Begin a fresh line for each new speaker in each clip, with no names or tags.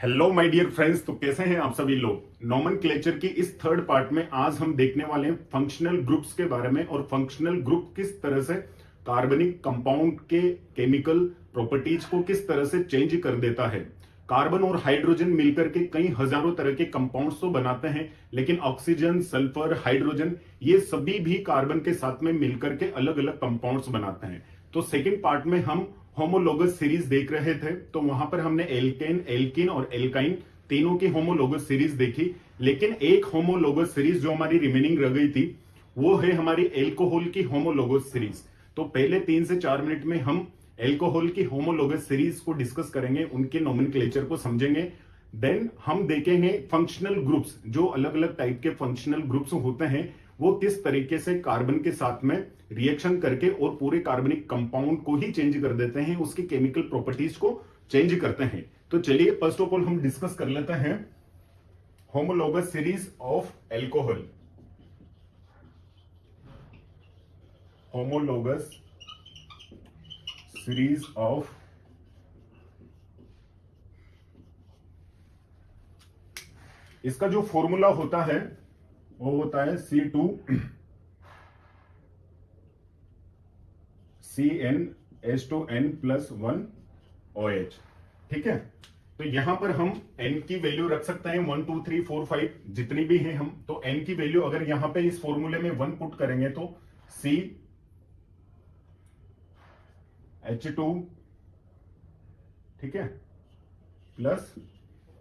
Hello my dear friends. तो कैसे हैं आप सभी लोग। नोमेनक्लेचर की इस थर्ड पार्ट में आज हम देखने वाले हैं फंक्शनल ग्रुप्स के बारे में और फंक्शनल ग्रुप किस तरह से कार्बनिक कंपाउंड के केमिकल प्रॉपर्टीज को किस तरह से चेंज कर देता है। कार्बन और हाइड्रोजन मिलकर के कई हजारों तरह के कंपाउंड्स तो बनाते हैं, लेकिन ऑक्सीजन, सल्फर, हाइड्रोजन ये सभी भी कार्बन के साथ में मिलकर के अलग अलग कंपाउंड्स बनाते हैं। तो सेकेंड पार्ट में हम होमोलोगस सीरीज देख रहे थे, तो वहां पर हमने एल्केन, एल्किन और एल्काइन तीनों की होमोलोगस सीरीज देखी। लेकिन एक होमोलोगस सीरीज जो हमारी रिमेनिंग रह गई थी वो है हमारी एल्कोहल की होमोलोगस सीरीज। तो पहले 3 से 4 मिनट में हम एल्कोहल की होमोलोगस सीरीज को डिस्कस करेंगे, उनके नोमेनक्लेचर को समझेंगे। देन हम देखेंगे फंक्शनल ग्रुप्स, जो अलग अलग टाइप के फंक्शनल ग्रुप्स होते हैं वो किस तरीके से कार्बन के साथ में रिएक्शन करके और पूरे कार्बनिक कंपाउंड को ही चेंज कर देते हैं, उसकी केमिकल प्रॉपर्टीज को चेंज करते हैं। तो चलिए फर्स्ट ऑफ ऑल हम डिस्कस कर लेते हैं homologous series of alcohol. Homologous series of इसका जो फॉर्मूला होता है वो होता है C2CnH2n+1OH। ठीक है, तो यहां पर हम n की वैल्यू रख सकते हैं 1 2 3 4 5 जितनी भी हैं हम। तो n की वैल्यू अगर यहां पे इस फॉर्मूले में 1 पुट करेंगे तो CH2, ठीक है, प्लस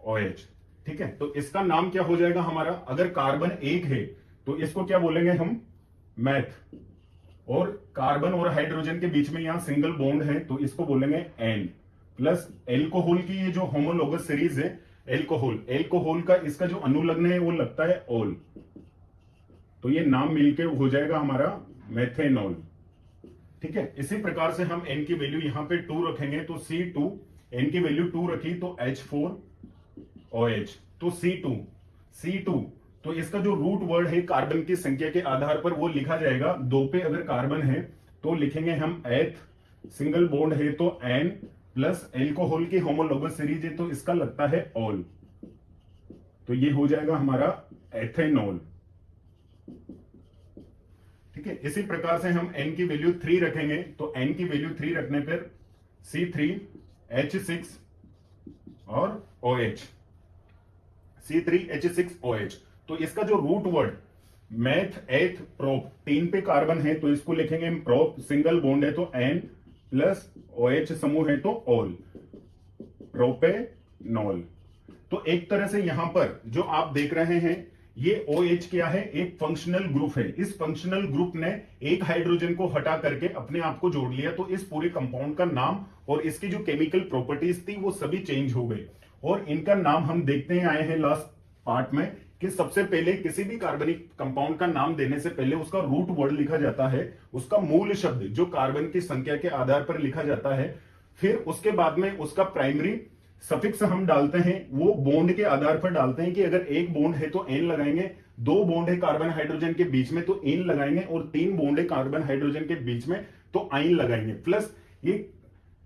OH। ठीक है, तो इसका नाम क्या हो जाएगा हमारा। अगर कार्बन एक है तो इसको क्या बोलेंगे हम, मैथ। और कार्बन और हाइड्रोजन के बीच में यहां सिंगल बॉन्ड है तो इसको बोलेंगे एन। प्लस एल्कोहल की ये जो होमोलोगस सीरीज है एल्कोहल का इसका जो अनुलग्न है वो लगता है ऑल, तो ये नाम मिलके हो जाएगा हमारा मेथेनॉल। ठीक है, इसी प्रकार से हम एन की वैल्यू यहां पे 2 रखेंगे तो C2, एन की वैल्यू 2 रखी तो H4OH। तो C2 तो इसका जो रूट वर्ड है कार्बन की संख्या के आधार पर वो लिखा जाएगा। 2 पे अगर कार्बन है तो लिखेंगे हम एथ, सिंगल बॉन्ड है तो एन, प्लस एल्कोहल की होमोलोगस सीरीज है तो इसका लगता है ऑल, तो ये हो जाएगा हमारा एथेनॉल। ठीक है, इसी प्रकार से हम n की वैल्यू 3 रखेंगे तो n की वैल्यू 3 रखने पर C3H6 और OH, C3H6OH। तो इसका जो रूट वर्ड मैथ, एथ, प्रोप 3 पे कार्बन है तो इसको लिखेंगे हम प्रोप, सिंगल बॉन्ड है तो N, प्लस OH समूह है तो ऑल, प्रोपेनॉल। तो एक तरह से यहां पर जो आप देख रहे हैं ये OH क्या है, एक फंक्शनल ग्रुप है। इस फंक्शनल ग्रुप ने एक हाइड्रोजन को हटा करके अपने आप को जोड़ लिया, तो इस पूरे कंपाउंड का नाम और इसकी जो केमिकल प्रॉपर्टीज थी वो सभी चेंज हो गई। और इनका नाम हम देखते हैं आए हैं लास्ट पार्ट में कि सबसे पहले किसी भी कार्बनिक कंपाउंड का नाम देने से पहले उसका रूट वर्ड लिखा जाता है, उसका मूल शब्द जो कार्बन की संख्या के आधार पर लिखा जाता है। फिर उसके बाद में उसका प्राइमरी सफिक्स हम डालते हैं, वो बॉन्ड के आधार पर डालते हैं कि अगर एक बॉन्ड है तो एन लगाएंगे, 2 बॉन्ड है कार्बन हाइड्रोजन के बीच में तो इन लगाएंगे, और 3 बॉन्ड है कार्बन हाइड्रोजन के बीच में तो आइन लगाएंगे। प्लस ये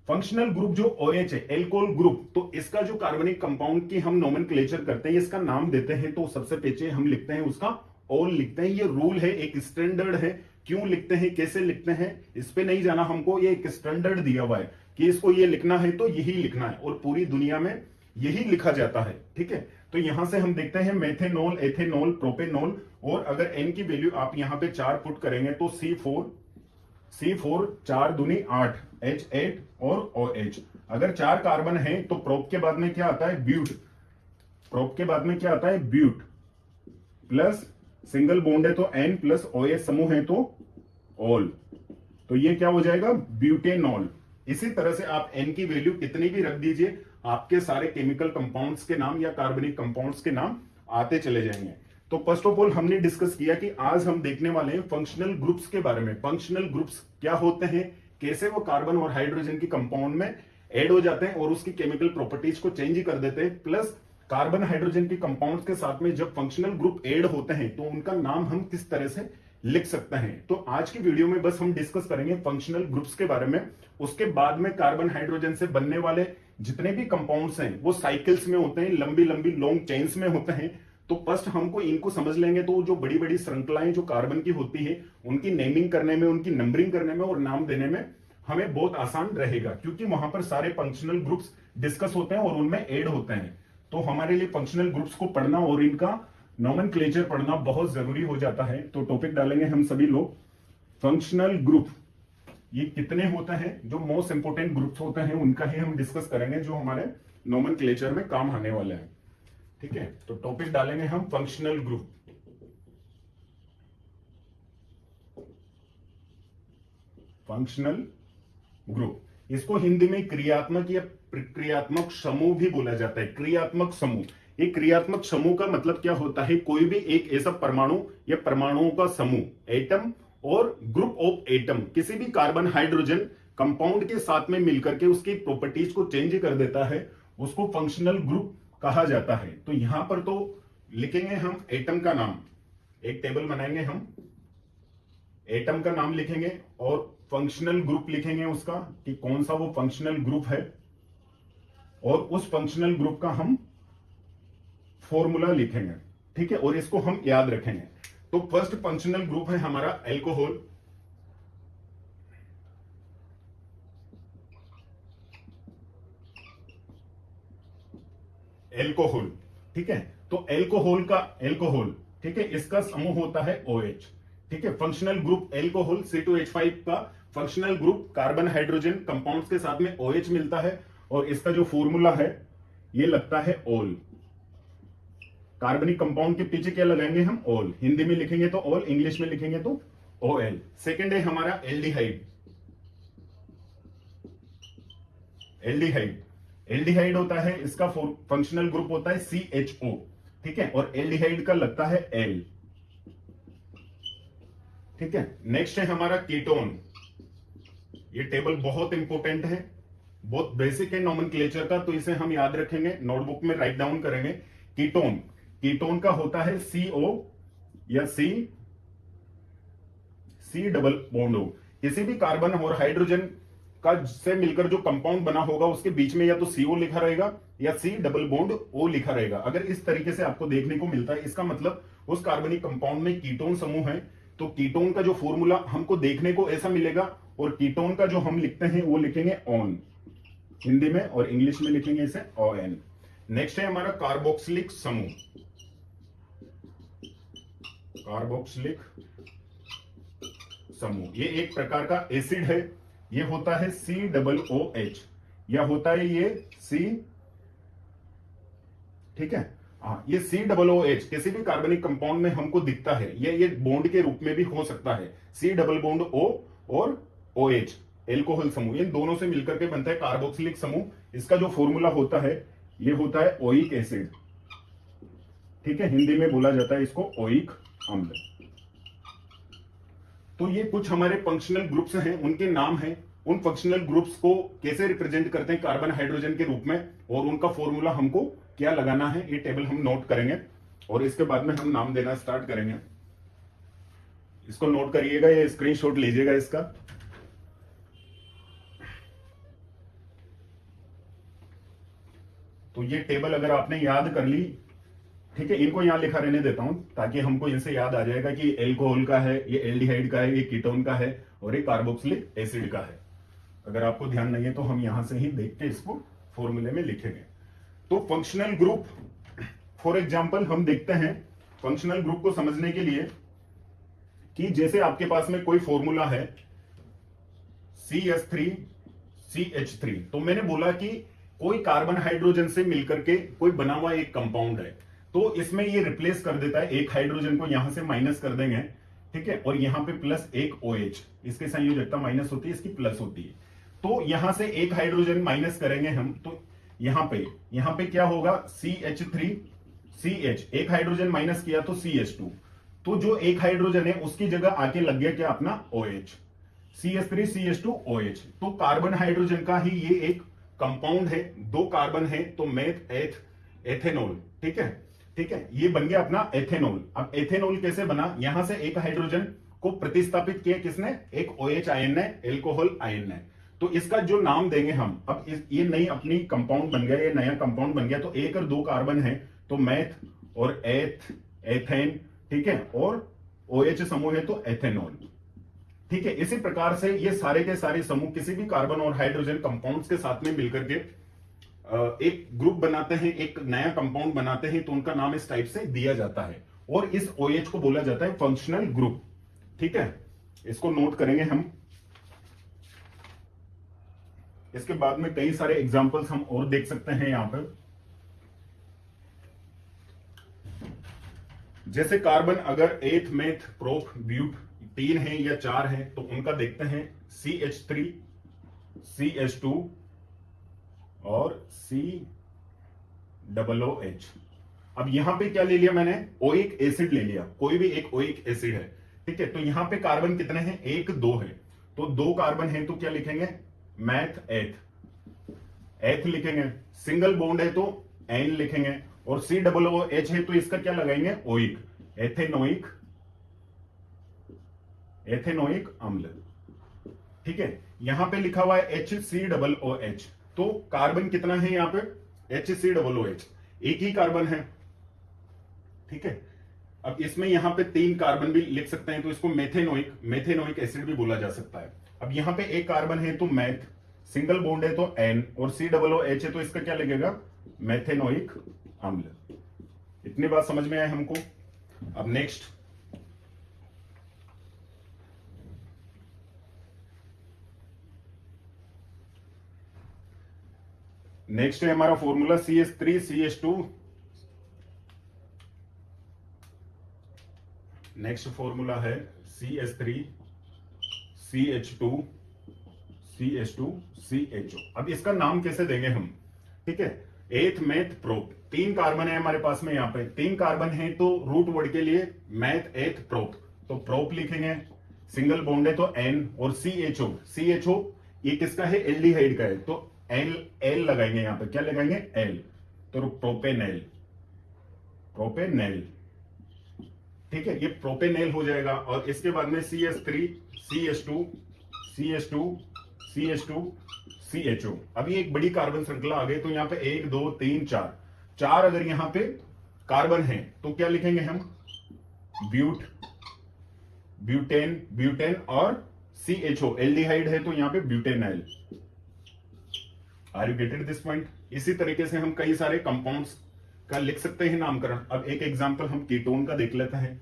फंक्शनल ग्रुप जो OH है, एल्कोहल ग्रुप, तो इसका जो कार्बनिक कंपाउंड की हम नोमेनक्लेचर करते हैं, इसका नाम देते हैं तो सबसे पीछे हम लिखते हैं उसका ऑल लिखते हैं। ये रूल है, एक स्टैंडर्ड है। क्यों लिखते हैं, कैसे लिखते हैं, इस पे नहीं जाना हमको, ये एक स्टैंडर्ड दिया हुआ है कि इसको ये लिखना है तो यही लिखना है, और पूरी दुनिया में यही लिखा जाता है। ठीक है, तो यहां से हम देखते हैं मेथेनॉल, एथेनॉल, प्रोपेनॉल। और अगर n की वैल्यू आप यहां पे 4 पुट करेंगे तो C4 4 दूनी 8, H8 और OH। अगर 4 कार्बन है तो प्रोप के बाद में क्या आता है, ब्यूट। प्रोप के बाद में क्या आता है, ब्यूट, प्लस सिंगल बॉन्ड है तो N, प्लस OH समूह है तो ऑल, तो ये क्या हो जाएगा, ब्यूटेनॉल। इसी तरह से आप n की वैल्यू कितनी भी रख दीजिए, आपके सारे केमिकल कंपाउंड्स के नाम या कार्बनिक कंपाउंड्स के नाम आते चले जाएंगे। तो फर्स्ट ऑफ ऑल हमने डिस्कस किया कि आज हम देखने वाले हैं फंक्शनल ग्रुप्स के बारे में। फंक्शनल ग्रुप्स क्या होते हैं, कैसे वो कार्बन और हाइड्रोजन की कंपाउंड में ऐड हो जाते हैं और उसकी केमिकल प्रॉपर्टीज को चेंज कर देते हैं। प्लस कार्बन हाइड्रोजन की कंपाउंड्स के साथ में जब फंक्शनल ग्रुप ऐड होते हैं तो उनका नाम हम किस तरह से लिख सकते हैं। तो आज की वीडियो में बस हम डिस्कस करेंगे फंक्शनल ग्रुप्स के बारे में। उसके बाद में कार्बन हाइड्रोजन से बनने वाले जितने भी कंपाउंड्स हैं वो साइकिल्स में होते हैं, लंबी लंबी लॉन्ग चेन्स में होते हैं। तो फर्स्ट हमको इनको समझ लेंगे तो जो बड़ी बड़ी श्रृंखलाएं जो कार्बन की होती है उनकी नेमिंग करने में, उनकी नंबरिंग करने में और नाम देने में हमें बहुत आसान रहेगा, क्योंकि वहां पर सारे फंक्शनल ग्रुप्स डिस्कस होते हैं और उनमें ऐड होते हैं। तो हमारे लिए फंक्शनल ग्रुप्स को पढ़ना और इनका नोमेनक्लेचर पढ़ना बहुत जरूरी हो जाता है। तो टॉपिक डालेंगे हम सभी लोग, फंक्शनल ग्रुप ये कितने होते हैं, जो मोस्ट इंपोर्टेंट ग्रुप्स होते हैं उनका ही हम डिस्कस करेंगे, जो हमारे नोमेनक्लेचर में काम आने वाले हैं। ठीक है, तो टॉपिक डालेंगे हम फंक्शनल ग्रुप। फंक्शनल ग्रुप, इसको हिंदी में क्रियात्मक या प्रक्रियात्मक समूह भी बोला जाता है। क्रियात्मक समूह, एक क्रियात्मक समूह का मतलब क्या होता है, कोई भी एक ऐसा परमाणु या परमाणुओं का समूह, एटम और ग्रुप ऑफ एटम, किसी भी कार्बन हाइड्रोजन कंपाउंड के साथ में मिलकर के उसकी प्रॉपर्टीज को चेंज कर देता है, उसको फंक्शनल ग्रुप कहा जाता है। तो यहां पर तो लिखेंगे हम एटम का नाम, एक टेबल बनाएंगे हम, एटम का नाम लिखेंगे और फंक्शनल ग्रुप लिखेंगे उसका कि कौन सा वो फंक्शनल ग्रुप है, और उस फंक्शनल ग्रुप का हम फॉर्मूला लिखेंगे। ठीक है, और इसको हम याद रखेंगे। तो फर्स्ट फंक्शनल ग्रुप है हमारा एल्कोहल। एल्कोहल, ठीक है, तो एल्कोहल का एल्कोहल, ठीक है, इसका समूह होता है OH। ठीक है, फंक्शनल ग्रुप एल्कोहल C2H5 का functional group carbon hydrogen compounds के साथ में OH मिलता है, और इसका जो फॉर्मूला है ये लगता है ओल। कार्बनिक कंपाउंड के पीछे क्या लगाएंगे हम, ओल। हिंदी में लिखेंगे तो ओल, इंग्लिश में लिखेंगे तो OL। सेकेंड है हमारा एल्डिहाइड। एल्डिहाइड, एल्डिहाइड होता है, इसका फंक्शनल ग्रुप होता है CHO। ठीक है, और एल्डिहाइड का लगता है L। ठीक है, नेक्स्ट है हमारा कीटोन। ये टेबल बहुत इंपॉर्टेंट है, बहुत बेसिक है नोमेनक्लेचर का, तो इसे हम याद रखेंगे, नोटबुक में राइट डाउन करेंगे। कीटोन, कीटोन का होता है CO या C डबल बॉन्ड O। किसी भी कार्बन और हाइड्रोजन का से मिलकर जो कंपाउंड बना होगा उसके बीच में या तो CO लिखा रहेगा या C डबल बॉन्ड O लिखा रहेगा। अगर इस तरीके से आपको देखने को मिलता है, इसका मतलब उस कार्बनिक कंपाउंड में कीटोन समूह है। तो कीटोन का जो फॉर्मूला हमको देखने को ऐसा मिलेगा, और कीटोन का जो हम लिखते हैं वो लिखेंगे ऑन हिंदी में, और इंग्लिश में लिखेंगे इसे ON। नेक्स्ट है हमारा कार्बोक्सिलिक समूह। कार्बोक्सिलिक समूह, ये एक प्रकार का एसिड है, ये होता है COOH, या होता है ये C। ठीक है, हाँ, ये COOH किसी भी कार्बनिक कंपाउंड में हमको दिखता है, ये बॉन्ड के रूप में भी हो सकता है। C डबल बॉन्ड O और OH, एल्कोहल समूह, इन दोनों से मिलकर के बनता है कार्बोक्सिलिक समूह। इसका जो फॉर्मूला होता है ये होता है ओइक एसिड। ठीक है, हिंदी में बोला जाता है इसको ओइक अम्ल। तो ये कुछ हमारे फंक्शनल ग्रुप्स हैं, उनके नाम हैं। उन फंक्शनल ग्रुप्स को कैसे रिप्रेजेंट करते हैं कार्बन हाइड्रोजन के रूप में, और उनका फॉर्मूला हमको क्या लगाना है, ये टेबल हम नोट करेंगे, और इसके बाद में हम नाम देना स्टार्ट करेंगे। इसको नोट करिएगा या स्क्रीनशॉट लीजिएगा इसका। तो ये टेबल अगर आपने याद कर ली, ठीक है, इनको यहां लिखा रहने देता हूं ताकि हमको इनसे याद आ जाएगा कि एल्कोहल का है, ये एल्डिहाइड का है, ये कीटोन का है, और ये कार्बोक्सिलिक एसिड का है। अगर आपको ध्यान नहीं है तो हम यहां से ही देख के इसको फॉर्मूले में लिखेंगे। तो फंक्शनल ग्रुप, फॉर एग्जांपल हम देखते हैं फंक्शनल ग्रुप को समझने के लिए कि जैसे आपके पास में कोई फॉर्मूला है CS3CH3, तो मैंने बोला कि कोई कार्बन हाइड्रोजन से मिलकर के कोई बना हुआ एक कंपाउंड है, तो इसमें ये रिप्लेस कर देता है, एक हाइड्रोजन को यहां से माइनस कर देंगे। ठीक है, और यहां पे प्लस एक OH, इसकी संयोजकता माइनस होती है, इसकी प्लस होती है। तो यहां से एक हाइड्रोजन माइनस करेंगे हम, तो यहां पे क्या होगा, CH3CH, एक हाइड्रोजन माइनस किया तो CH2, तो जो एक हाइड्रोजन है उसकी जगह आके लग गया क्या अपना OH, CH3CH2OH। तो कार्बन हाइड्रोजन का ही ये एक कंपाउंड है, दो कार्बन है, तो मेथ एथेनॉल। ठीक है, ठीक है, ये बन गया अपना एथेनॉल। अब एथेनॉल कैसे बना, यहां से एक हाइड्रोजन को प्रतिस्थापित किया किसने, एक OH आयन ने, एल्कोहल आयन ने। तो इसका जो नाम देंगे हम, अब ये नई अपनी कंपाउंड बन गया, ये नया कंपाउंड बन गया, तो एक और दो कार्बन है तो मैथ और एथ, एथेन, ठीक है, और OH समूह है तो एथेनॉल, ठीक है। इसी प्रकार से ये सारे के सारे समूह किसी भी कार्बन और हाइड्रोजन कंपाउंड्स के साथ में मिलकर के एक ग्रुप बनाते हैं, एक नया कंपाउंड बनाते हैं, तो उनका नाम इस टाइप से दिया जाता है और इस OH को बोला जाता है फंक्शनल ग्रुप, ठीक है। इसको नोट करेंगे हम। इसके बाद में कई सारे एग्जांपल्स हम और देख सकते हैं यहां पर, जैसे कार्बन अगर एथ, मेथ, प्रोप, ब्यूट 3 है या 4 है तो उनका देखते हैं CH3, CH2 और COOH। अब यहां पे क्या ले लिया मैंने, ओइक एसिड ले लिया, कोई भी एक ओइक एसिड है, ठीक है। तो यहां पे कार्बन कितने हैं, 1 2 है, तो 2 कार्बन है तो क्या लिखेंगे, मैथ एथ, एथ लिखेंगे। सिंगल बॉन्ड है तो एन लिखेंगे, और COOH है तो इसका क्या लगाएंगे, ओइक, एथेनोइक, एथेनोइक अम्ल, ठीक है। यहां पे लिखा हुआ है HCOOH, तो कार्बन कितना है यहां पे, HCOOH, एक ही कार्बन है, ठीक है। अब इसमें यहां पे 3 कार्बन भी लिख सकते हैं तो इसको मेथेनोइक, मेथेनोइक एसिड भी बोला जा सकता है। अब यहां पे एक कार्बन है तो मैथ, सिंगल बॉन्ड है तो एन, और COOH है तो इसका क्या लगेगा, मेथेनोइक अम्ल। इतनी बात समझ में आए हमको। अब नेक्स्ट, नेक्स्ट है हमारा formula CH3 CH2, next formula है CH3 CH2 CH2 CHO। अब इसका नाम कैसे देंगे हम, ठीक है। एथ, मेथ, प्रोप, 3 कार्बन है हमारे पास में, यहां पे 3 कार्बन है तो रूट वर्ड के लिए मैथ एथ प्रोप, तो प्रोप लिखेंगे। सिंगल बॉन्ड है तो एन, और CHO, CHO ये किसका है, एल्डिहाइड का है, तो एल लगाएंगे, यहां पे क्या लगाएंगे, एल, तो प्रोपेनेल, प्रोपेनेल, ठीक है, ये प्रोपेनेल हो जाएगा। और इसके बाद में CH3 CH2 CH2 CH2 CHO। अब ये एक बड़ी कार्बन श्रृंखला आ गई, तो यहां पे 1 2 3 4, 4 अगर यहां पे कार्बन है तो क्या लिखेंगे हम, ब्यूट, ब्यूटेन, ब्यूटेन, और CHO एल्डिहाइड है तो यहां पे butanal. Are you getted this point. इसी तरीके से हम कई सारे कंपाउंड्स का लिख सकते हैं नामकरण। अब एक एग्जांपल हम कीटोन का देख लेते हैं।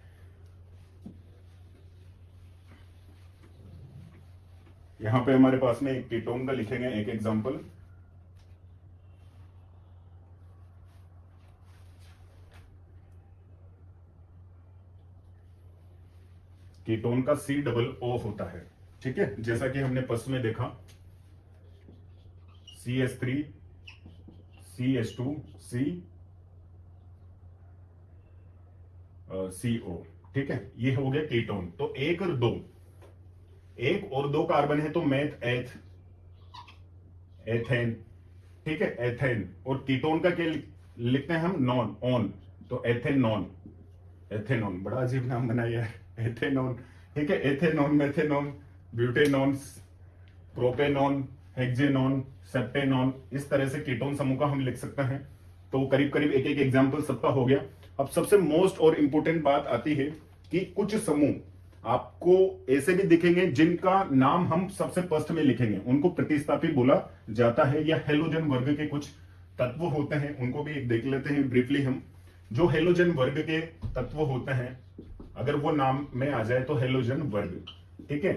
यहां पे हमारे पास में एक कीटोन का लिखेंगे एक एग्जांपल, कीटोन का COO होता है, ठीक है, जैसा कि हमने फर्स्ट में देखा CH3 CH2 CO, ठीक है, ये हो गया कीटोन। तो 1 और 2, 1 और 2 कार्बन है तो मैथ एथ, एथेन, ठीक है, एथेन। और कीटोन का क्या लिखते हैं हम, नॉन, ऑन, तो एथेनॉन, एथेनॉन, बड़ा अजीब नाम बनाया है, एथेनॉन, ठीक है, एथेनॉन, मेथेनॉन, ब्यूटेनॉन, प्रोपेनॉन, हेक्सेनॉन, सेप्टेनॉन, इस तरह से कीटोन समूह का हम लिख सकते हैं। तो करीब करीब एक एक एग्जाम्पल सबका हो गया। अब सबसे मोस्ट और इंपोर्टेंट बात आती है कि कुछ समूह आपको ऐसे भी दिखेंगे जिनका नाम हम सबसे फर्स्ट में लिखेंगे, उनको प्रतिस्थापी बोला जाता है, या हेलोजन वर्ग के कुछ तत्व होते हैं, उनको भी एक देख लेते हैं ब्रीफली हम। जो हेलोजन वर्ग के तत्व होते हैं, अगर वो नाम में आ जाए तो हेलोजन वर्ग, ठीक है,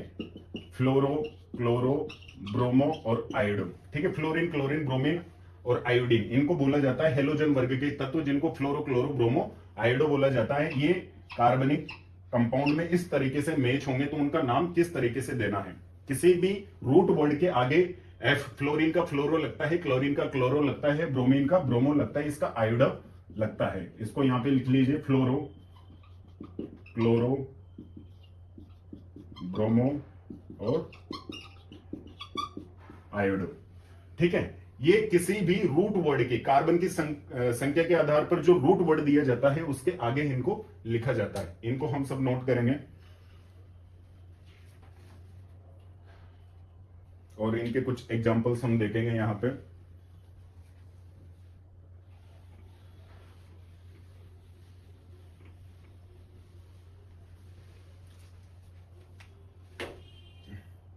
फ्लोरो, क्लोरो, ब्रोमो और आयोडो, ठीक है, फ्लोरीन, क्लोरीन, ब्रोमीन और आयोडीन, इनको बोला जाता है हेलोजन वर्ग के तत्व, जिनको फ्लोरो, क्लोरो, ब्रोमो, आयोडो बोला जाता है। ये कार्बनिक कंपाउंड में इस तरीके से मैच होंगे तो उनका नाम किस तरीके से देना है। किसी भी रूट वर्ड के आगे एफ, फ्लोरीन का फ्लोरो लगता है, क्लोरीन का क्लोरो लगता है, ब्रोमीन का ब्रोमो लगता है, इसका आयोडो लगता है। इसको यहां पे लिख लीजिए, फ्लोरो, क्लोरो, ब्रोमो और आयोडो, ठीक है। ये किसी भी रूट वर्ड के कार्बन की संख्या के आधार पर जो रूट वर्ड दिया जाता है उसके आगे इनको लिखा जाता है। इनको हम सब नोट करेंगे। और इनके कुछ एग्जांपल्स हम देखेंगे यहां पे।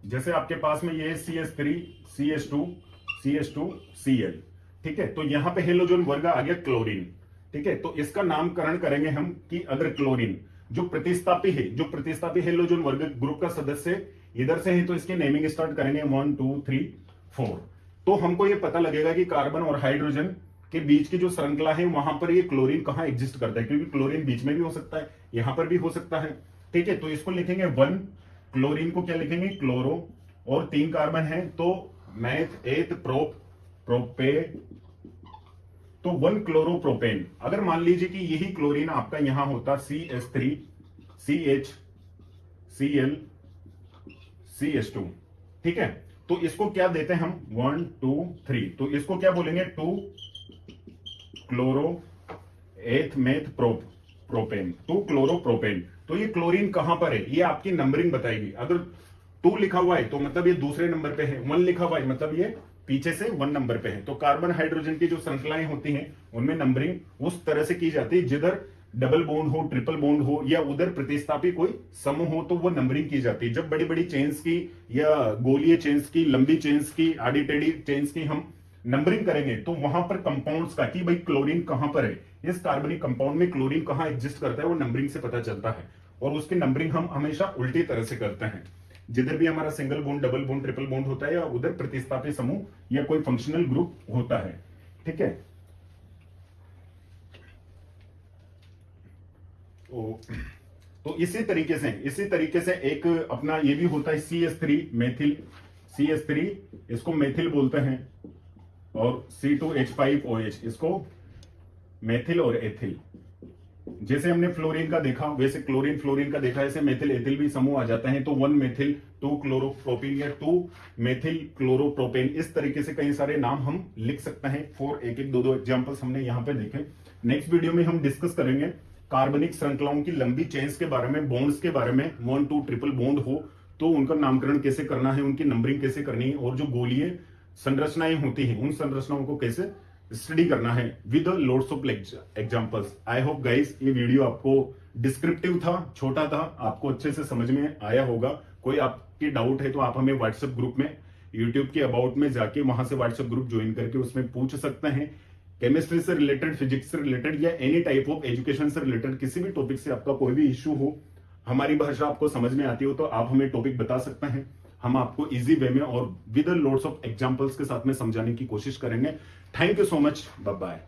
जैसे आपके पास में ये CH3 CH2 CH2 Cl, ठीक है। तो यहां पे हेलोजन वर्ग आ गया क्लोरीन, ठीक है। तो इसका नामकरण करेंगे हम कि अगर क्लोरीन जो प्रतिस्थापी है, जो प्रतिस्थापी हेलोजन वर्ग ग्रुप का सदस्य इधर से है, तो इसकी नेमिंग स्टार्ट करेंगे 1 2 3 4। तो हमको ये पता लगेगा कि कार्बन और हाइड्रोजन के बीच की जो श्रृंखला है वहां पर ये क्लोरीन कहां एग्जिस्ट करता है, क्योंकि क्लोरीन बीच में भी हो सकता है, यहां पर भी हो सकता है, ठीक है। तो इसको लिखेंगे 1, क्लोरीन को क्या लिखेंगे क्लोरो, और 3 कार्बन है तो मैथ एथ प्रोप प्रोपे, तो 1 क्लोरोप्रोपेन। अगर मान लीजिए कि यही क्लोरीन आपका यहां होता CH3 CH Cl CH2, ठीक है। तो इसको क्या देते हैं हम 1 2 3, तो इसको क्या बोलेंगे 2 क्लोरो एथ मेथ प्रोप प्रोपेन, 2 क्लोरोप्रोपेन। तो ये क्लोरीन कहां पर है ये आपकी नंबरिंग बताएगी। अगर 2 लिखा हुआ है तो मतलब ये दूसरे नंबर पे है, 1 लिखा हुआ है मतलब ये पीछे से 1 नंबर पे है। तो कार्बन हाइड्रोजन की जो श्रृंखलाएं होती हैं उनमें नंबरिंग उस तरह से की जाती है, जिधर डबल बॉन्ड हो, ट्रिपल बॉन्ड हो, या उधर प्रतिस्थापी कोई समूह हो तो वो नंबरिंग की जाती है। जब बड़ी बड़ी चेन्स की या गोलीय चेन्स की, लंबी चेन्स की, आड़ी टेढ़ी चेन्स की हम नंबरिंग करेंगे तो वहां पर कंपाउंड्स का कि भाई क्लोरीन कहां पर है, इस कार्बनिक कंपाउंड में क्लोरीन कहां एग्जिस्ट करता है, वो नंबरिंग से पता चलता है। और उसकी नंबरिंग हम हमेशा उल्टी तरह से करते हैं, जिधर भी हमारा single bond, double bond, triple bond होता है या उधर प्रतिस्थापी समूह या कोई फंक्शनल ग्रुप होता है, ठीक है। तो इसी तरीके से एक अपना ये भी होता है CH3 मेथिल, CH3 इसको मेथिल बोलते हैं, और C2H5OH इसको मेथिल और एथिल। जैसे हमने फ्लोरीन का देखा वैसे क्लोरीन फ्लोरीन का देखा, ऐसे मेथिल एथिल भी समूह आ जाता है। तो 1 मेथिल 2 क्लोरोप्रोपीन या 2 मेथिल क्लोरोप्रोपेन, इस तरीके से कई सारे नाम हम लिख सकते हैं। 4 एक एक 2 एग्जांपल्स हमने यहां पे देखे। नेक्स्ट वीडियो में हम डिस्कस करेंगे कार्बनिक श्रृंखलाओं की लंबी चेन्स के बारे में, बॉन्ड्स के बारे में। 1 2 ट्रिपल बॉन्ड हो तो उनका नामकरण कैसे करना है, उनकी नंबरिंग कैसे करनी है, और जो गोलीय संरचनाएं होती हैं उन संरचनाओं को कैसे स्टडी करना है with loads of examples. I hope guys ये वीडियो आपको डिस्क्रिप्टिव था, छोटा था, आपको अच्छे से समझ में आया होगा। कोई आपकी डाउट है तो आप हमें व्हाट्सएप ग्रुप में, यूट्यूब के अबाउट में जाके वहां से व्हाट्सएप ग्रुप ज्वाइन करके उसमें पूछ सकते हैं। केमिस्ट्री से रिलेटेड, फिजिक्स से रिलेटेड, या एनी टाइप ऑफ एजुकेशन से रिलेटेड किसी भी टॉपिक से आपका कोई भी इश्यू हो, हमारी भाषा आपको समझ में आती हो तो आप हमें टॉपिक बता सकते हैं। हम आपको इजी वे में और विद लॉट्स ऑफ एग्जांपल्स के साथ में समझाने की कोशिश करेंगे। Thank you so much, bye bye.